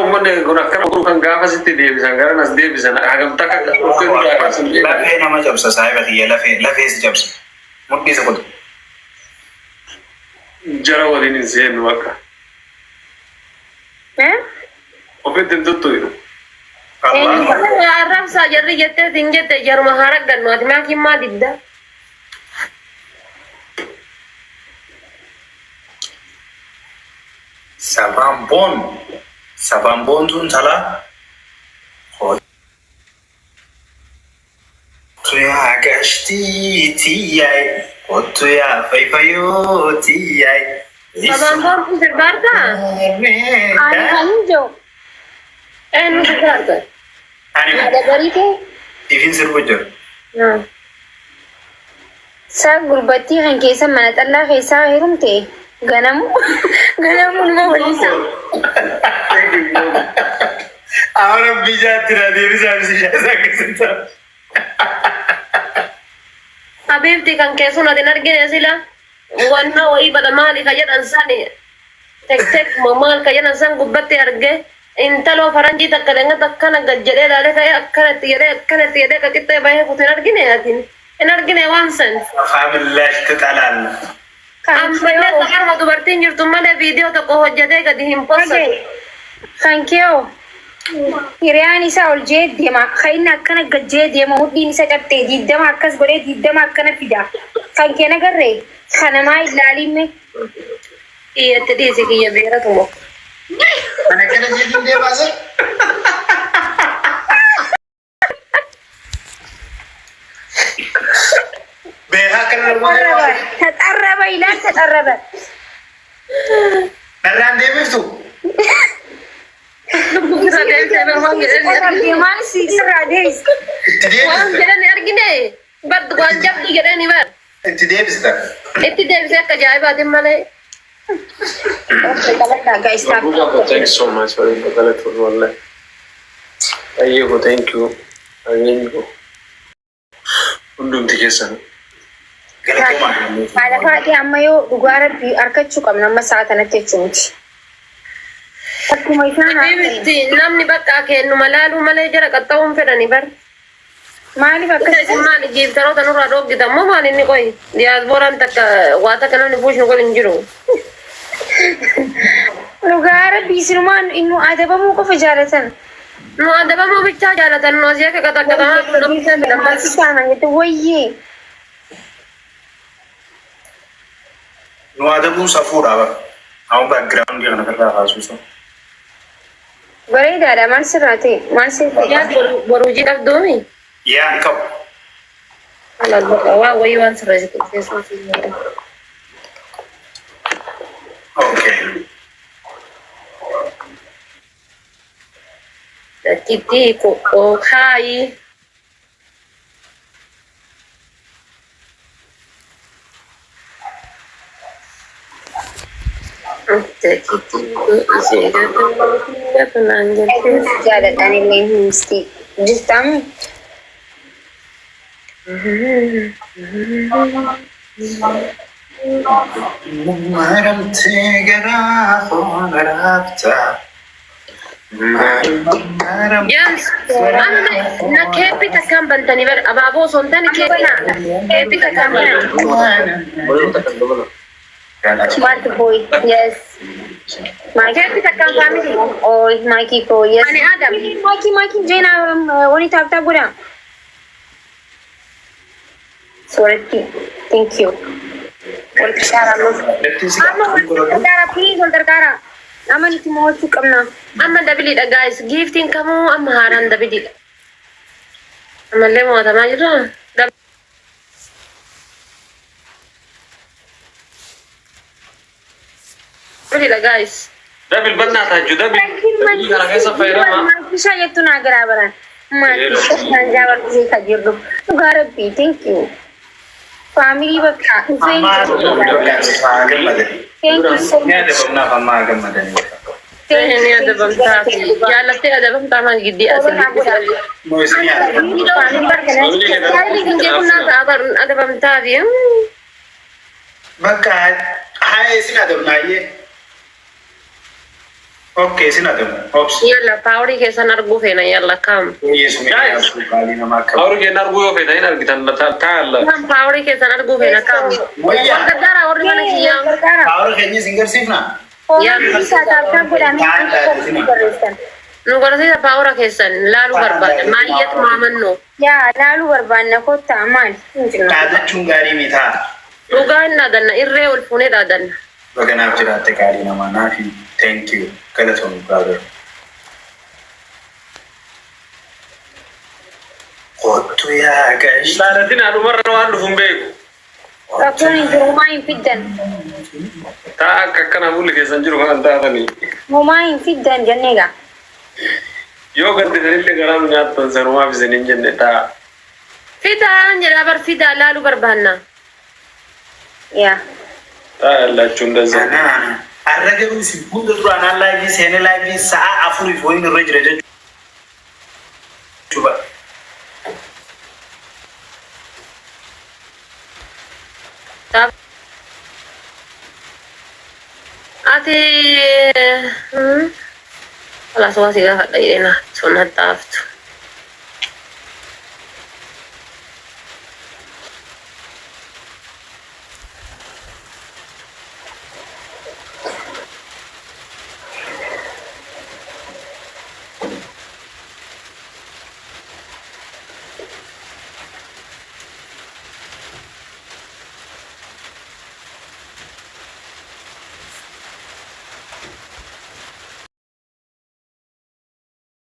Uummanni kun akka oduu kan gaafasitti deebisan gara nas deebisan hagam takka lafee nama cabsa saayiba kiyya lafee si cabsa mudhii isa kutu jara waliin hin seennu akka ofitti hin tuttuyu arrabsaa jarri jettee hin jette jaruma haara gannu ati maakiin maa didda Sabambon tun salah ya gashti tiyai Otu ya faifayo tiyai Sabambon pun terbarta Anjo nu terbarta Ada dari ke Tifin serbujur Sa gurbatti kan keessa mana xallaa keessaa heerumte ganamuun moo waliisa. Ahora bija tira de bisa bisa kesenta. Habibti kan keessa na dinargine sila wanna wa ibada mali kajadan sani tek mamal kajadan san gubbatti arge intalo faranji takkalenga takkana gajjede dale kay akkana tiyede ka kitte bahe kutin argine atin enargine one cent Alhamdulillah tatalan Ammallee sagarma dubartiin jirtu malee viidiyoo tokko hojjetee gadi hin possatu. Kan kee hiriyaan isaa ol jee deema. Kan inni akkana gajjee deema hudhiin isa cabtee diddama akkas godhee diddama akkana fida. Kan kee nagarree kana maa ilaalimme. Iyyatti dhiisi kiyya beera tumo. Mana kana jedhu deebaase. Beha kana Tatarraba ilaan tatarraba. Narraan deebiftu. Bisa deemtee barmaan jedhanii Deemaan sirraa dees. waan jedhanii argine baddu waan jabdu jedhanii bar. Itti deebista. Itti deebisee akka ajaa'ibaatiin malee. Thank you so much for the telephone wallahi. Thank you. Hundumti keessan. Haala faatii amma yoo dhugaa rabbii argachuu qabna amma sa'a kanatti jechuuti. Akkuma isaan Habibti namni bakka kennu malaaluu malee jara qaxxaa'uun fedhanii bar. maaliif akkasii Maali jiiftaroota nurraa dhooggitan moo maali inni qoyi? Diyaasbooraan takka waa takka namni buushnu godhin hin jiru. dhugaa rabbii sirumaan inni adabamuu qofa jaalatan. Nu adabamuu bichaa jaalatan nu asii akka qaxaqqatamaa namni fedhan bar. Isaan jettu wayyee. Nu adabuun safuudha bara. Amma background kana irraa haasuusa. Bareedaadha maal sirraa ta'e maal sirraa Yaa boruu jidhaaf doomi? Yaa qabu. Alalla waa wayii waan sirra jiru keessumaa fi Okay. Titi ko hai. Titi ko isega penanjat. jaaladhaan illee hin misti jirtaami. Maramtee garaa hoogaraafta. Jams, na kepi takkan bantani ber ababo sontani kepi takkan bantani. Smart boy, yes. Kepi takkan family. Oh, Mikey po, yes. Ani Adam. Mikey, Jena, wani tap gura. Sorry, thank you. Please, Kara. Aman iti mo cukam na. Amma dabili da guys, gifting kamu amma haran dabili. Amma le mo ta majra. Dabili da guys. Dabil banna taaju dabil kana keessa fayyadama. Bisa yaitu nagara baran. Mati sanjawar sih kajirdu. Garabbi, thank you. Family bakka. Thank you so much. Ini ada bangsa. Jalatnya ada bangsa mah gede asli. Ada bangsa dia. Maka hai sina da naye. اوكي سنادم اوبس يلا باوري كيسان ارجو فينا يلا كم يسمي قالينا ما كم Awri ke nargu yo feda ina gitan tal. كم باوري كيسان ارجو فينا كم ويا قدر اور من كيام اور كني سينجر سيفنا Bisa taatan godhan. nu garasi باورا كيسان لا لو برباد ما يت ما منو Yaa laaluu barbaanna kottaa maali? taadachuun gaarii mitaa dhugaa hin dhaadanna irree ol fuunee dhaadanna baganaaf jiraatte gaarii namaa naafi thank you galatoomuu brother kottu yaa gash Lalatin adu marra waan dhufun beeku. Rakkoon hin jiru homaa hin fiddan. Ta akka kana bulli keessan jiru kan taatanii. Homaa hin fiddan jennee gaa. Yoo garte sanillee garaa nyaattan sanumaa bisaniin jenne taa. fidaan jedha bar fidaa laaluu barbaanna Yaa. Taa lachuun dansa. Ana arra garuu si bunda duraan aan laayivii seenee laayivii sa'a afuriif wayin irra jira jechuudha. ati alas waa si gaafadha jedhena sun hattaaftu